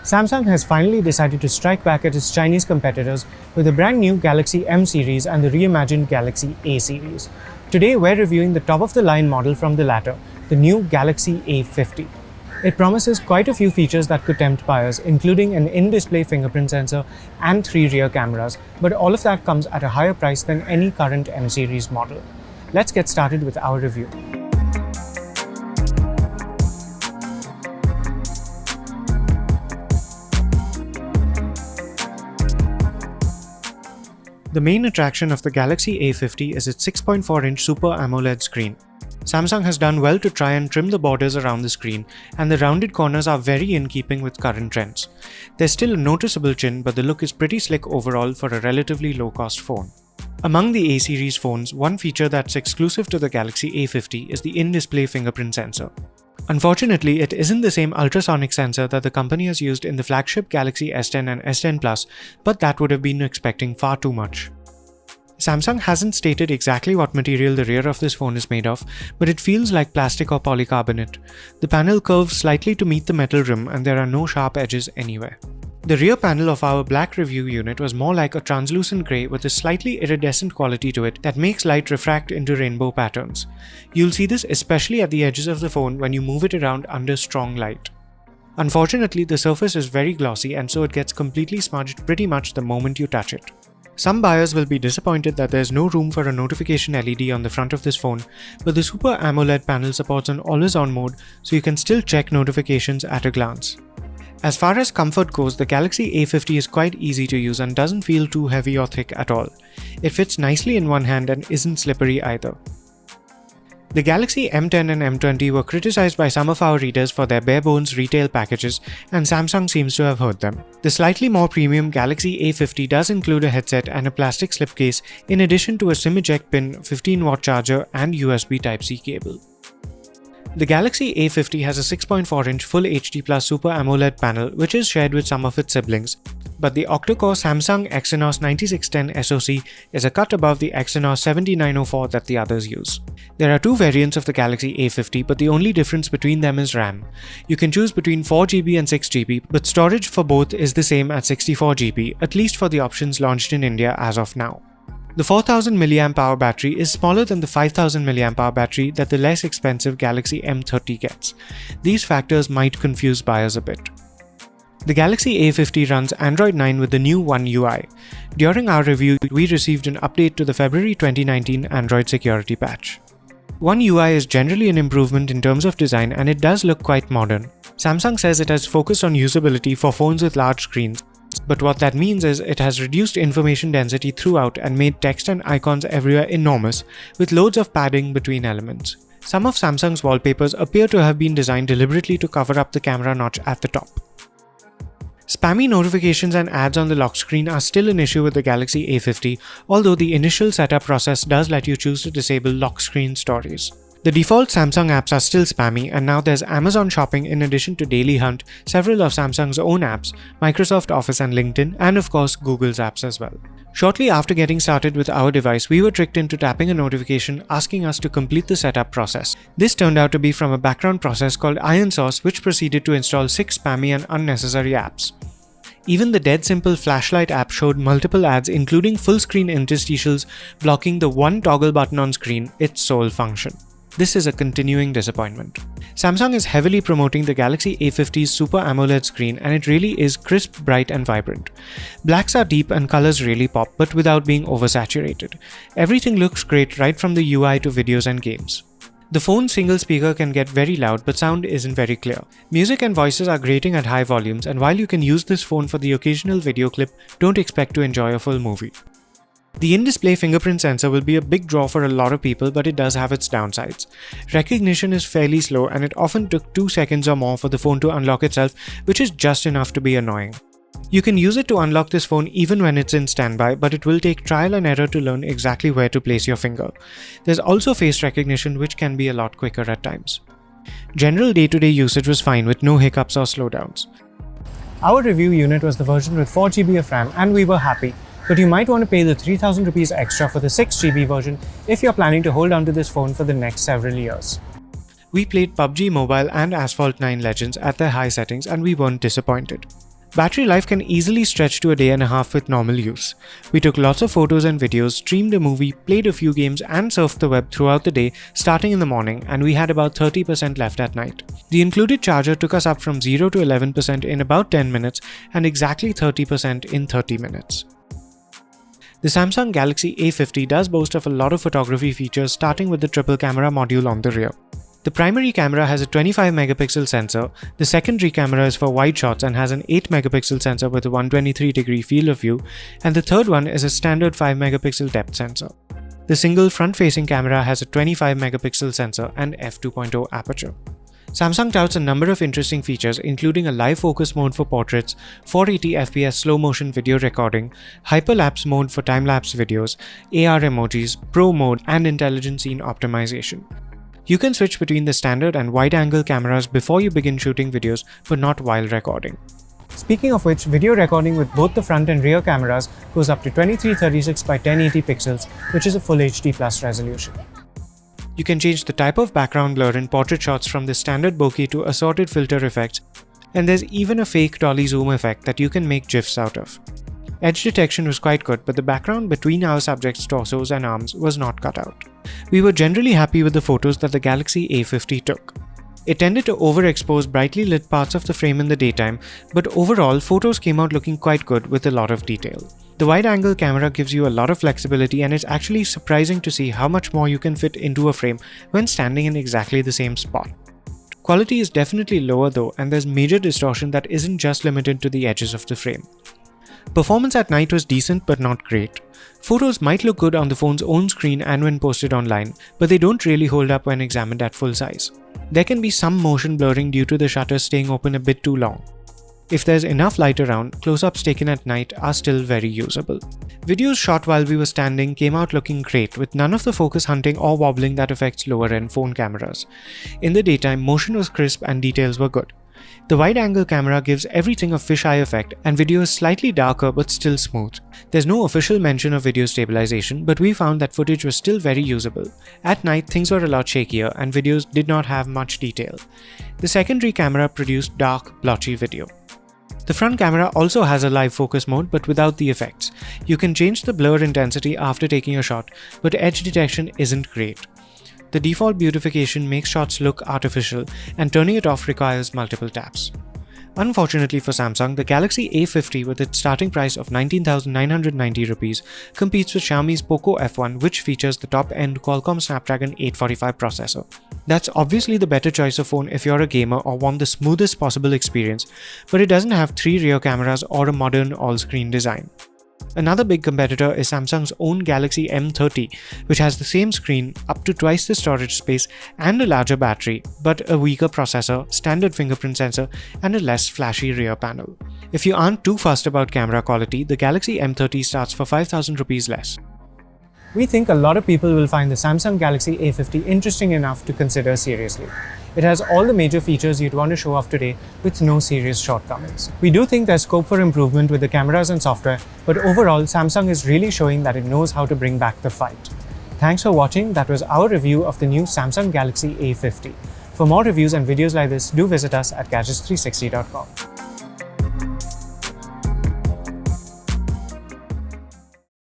Samsung has finally decided to strike back at its Chinese competitors with the brand new Galaxy M series and the reimagined Galaxy A series. Today we're reviewing the top-of-the-line model from the latter, the new Galaxy A50. It promises quite a few features that could tempt buyers, including an in-display fingerprint sensor and 3 rear cameras, but all of that comes at a higher price than any current M series model. Let's get started with our review. The main attraction of the Galaxy A50 is its 6.4-inch Super AMOLED screen. Samsung has done well to try and trim the borders around the screen, and the rounded corners are very in keeping with current trends. There's still a noticeable chin, but the look is pretty slick overall for a relatively low-cost phone. Among the A series phones, one feature that's exclusive to the Galaxy A50 is the in-display fingerprint sensor. Unfortunately, it isn't the same ultrasonic sensor that the company has used in the flagship Galaxy S10 and S10 Plus, but that would have been expecting far too much. Samsung hasn't stated exactly what material the rear of this phone is made of, but it feels like plastic or polycarbonate. The panel curves slightly to meet the metal rim, and there are no sharp edges anywhere. The rear panel of our black review unit was more like a translucent grey with a slightly iridescent quality to it that makes light refract into rainbow patterns. You'll see this especially at the edges of the phone when you move it around under strong light. Unfortunately, the surface is very glossy, and so it gets completely smudged pretty much the moment you touch it. Some buyers will be disappointed that there's no room for a notification LED on the front of this phone, but the Super AMOLED panel supports an always-on mode, so you can still check notifications at a glance. As far as comfort goes, the Galaxy A50 is quite easy to use and doesn't feel too heavy or thick at all. It fits nicely in one hand and isn't slippery either. The Galaxy M10 and M20 were criticized by some of our readers for their bare-bones retail packages, and Samsung seems to have heard them. The slightly more premium Galaxy A50 does include a headset and a plastic slipcase, in addition to a SIM eject pin, 15-watt charger, and USB Type-C cable. The Galaxy A50 has a 6.4-inch Full HD Plus Super AMOLED panel, which is shared with some of its siblings, but the Octa-core Samsung Exynos 9610 SoC is a cut above the Exynos 7904 that the others use. There are two variants of the Galaxy A50, but the only difference between them is RAM. You can choose between 4GB and 6GB, but storage for both is the same at 64GB, at least for the options launched in India as of now. The 4000 mAh battery is smaller than the 5000 mAh battery that the less expensive Galaxy M30 gets. These factors might confuse buyers a bit. The Galaxy A50 runs Android 9 with the new One UI. During our review, we received an update to the February 2019 Android security patch. One UI is generally an improvement in terms of design, and it does look quite modern. Samsung says it has focused on usability for phones with large screens, but what that means is it has reduced information density throughout and made text and icons everywhere enormous, with loads of padding between elements. Some of Samsung's wallpapers appear to have been designed deliberately to cover up the camera notch at the top. Spammy notifications and ads on the lock screen are still an issue with the Galaxy A50, although the initial setup process does let you choose to disable lock screen stories. The default Samsung apps are still spammy, and now there's Amazon Shopping in addition to Daily Hunt, several of Samsung's own apps, Microsoft Office and LinkedIn, and of course Google's apps as well. Shortly after getting started with our device, we were tricked into tapping a notification asking us to complete the setup process. This turned out to be from a background process called Iron Source, which proceeded to install 6 spammy and unnecessary apps. Even the dead simple flashlight app showed multiple ads, including full-screen interstitials blocking the one toggle button on screen, its sole function. This is a continuing disappointment. Samsung is heavily promoting the Galaxy A50's Super AMOLED screen, and it really is crisp, bright and vibrant. Blacks are deep and colors really pop, but without being oversaturated. Everything looks great right from the UI to videos and games. The phone's single speaker can get very loud, but sound isn't very clear. Music and voices are grating at high volumes, and while you can use this phone for the occasional video clip, don't expect to enjoy a full movie. The in-display fingerprint sensor will be a big draw for a lot of people, but it does have its downsides. Recognition is fairly slow, and it often took 2 seconds or more for the phone to unlock itself, which is just enough to be annoying. You can use it to unlock this phone even when it's in standby, but it will take trial and error to learn exactly where to place your finger. There's also face recognition, which can be a lot quicker at times. General day-to-day usage was fine with no hiccups or slowdowns. Our review unit was the version with 4GB of RAM, and we were happy. But you might want to pay the 3000 rupees extra for the 6GB version if you're planning to hold on to this phone for the next several years. We played PUBG Mobile and Asphalt 9 Legends at their high settings, and we weren't disappointed. Battery life can easily stretch to a day and a half with normal use. We took lots of photos and videos, streamed a movie, played a few games and surfed the web throughout the day starting in the morning, and we had about 30% left at night. The included charger took us up from 0 to 11% in about 10 minutes and exactly 30% in 30 minutes. The Samsung Galaxy A50 does boast of a lot of photography features, starting with the triple camera module on the rear. The primary camera has a 25 megapixel sensor, the secondary camera is for wide shots and has an 8 megapixel sensor with a 123-degree field of view, and the third one is a standard 5 megapixel depth sensor. The single front-facing camera has a 25 megapixel sensor and f2.0 aperture. Samsung touts a number of interesting features, including a live focus mode for portraits, 480fps slow-motion video recording, hyperlapse mode for time-lapse videos, AR emojis, Pro mode, and intelligent scene optimization. You can switch between the standard and wide-angle cameras before you begin shooting videos, but not while recording. Speaking of which, video recording with both the front and rear cameras goes up to 2336 by 1080 pixels, which is a Full HD Plus resolution. You can change the type of background blur in portrait shots from the standard bokeh to assorted filter effects, and there's even a fake dolly zoom effect that you can make GIFs out of. Edge detection was quite good, but the background between our subjects' torsos and arms was not cut out. We were generally happy with the photos that the Galaxy A50 took. It tended to overexpose brightly lit parts of the frame in the daytime, but overall photos came out looking quite good with a lot of detail. The wide-angle camera gives you a lot of flexibility, and it's actually surprising to see how much more you can fit into a frame when standing in exactly the same spot. Quality is definitely lower though, and there's major distortion that isn't just limited to the edges of the frame. Performance at night was decent but not great. Photos might look good on the phone's own screen and when posted online, but they don't really hold up when examined at full size. There can be some motion blurring due to the shutters staying open a bit too long. If there's enough light around, close-ups taken at night are still very usable. Videos shot while we were standing came out looking great, with none of the focus hunting or wobbling that affects lower-end phone cameras. In the daytime, motion was crisp and details were good. The wide-angle camera gives everything a fisheye effect, and video is slightly darker but still smooth. There's no official mention of video stabilization, but we found that footage was still very usable. At night, things were a lot shakier and videos did not have much detail. The secondary camera produced dark, blotchy video. The front camera also has a live focus mode, but without the effects. You can change the blur intensity after taking a shot, but edge detection isn't great. The default beautification makes shots look artificial, and turning it off requires multiple taps. Unfortunately for Samsung, the Galaxy A50 with its starting price of 19,990 rupees competes with Xiaomi's Poco F1, which features the top-end Qualcomm Snapdragon 845 processor. That's obviously the better choice of phone if you're a gamer or want the smoothest possible experience, but it doesn't have 3 rear cameras or a modern all-screen design. Another big competitor is Samsung's own Galaxy M30, which has the same screen, up to twice the storage space, and a larger battery, but a weaker processor, standard fingerprint sensor, and a less flashy rear panel. If you aren't too fussed about camera quality, the Galaxy M30 starts for 5,000 rupees less. We think a lot of people will find the Samsung Galaxy A50 interesting enough to consider seriously. It has all the major features you'd want to show off today with no serious shortcomings. We do think there's scope for improvement with the cameras and software, but overall Samsung is really showing that it knows how to bring back the fight. Thanks for watching. That was our review of the new Samsung Galaxy A50. For more reviews and videos like this, do visit us at gadgets360.com.